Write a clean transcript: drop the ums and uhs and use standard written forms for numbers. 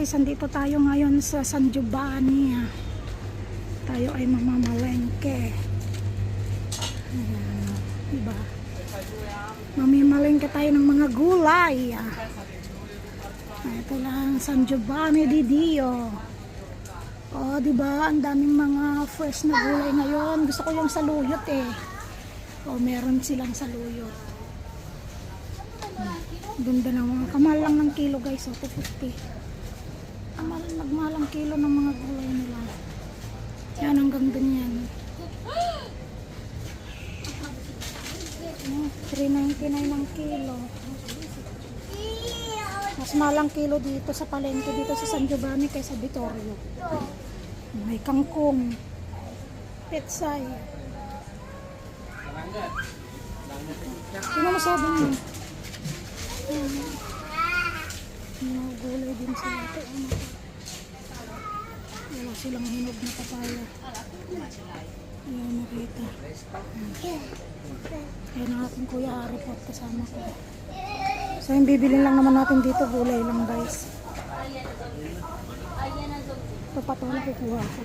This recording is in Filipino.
guys, andito tayo ngayon sa San Giovanni. Tayo ay mamamalengke. Ayan, diba? Mamimalengke tayo ng mga gulay. Ito lang, San Giovanni di Dio. Oh, diba? Ang daming mga fresh na gulay ngayon. Gusto ko yung saluyot eh. Oh, meron silang saluyot. Ganda ng mga kamahal lang ng kilo guys, 250. Nagmalang kilo ng mga gulay nila. Yan, hanggang ganyan. 3.99 ang kilo. Mas malang kilo dito sa palengke, dito sa San Giovanni kaysa Vittorio. May kangkong, petsay. Ano masabi niyo? Mga gulay din sila ito. Wala silang hinog na papaya. Ayaw makita. Ayan ang aking kuya Haripot kasama ko. So yung bibilin lang naman natin dito, gulay lang guys. Ito pa ito na kukuha ko.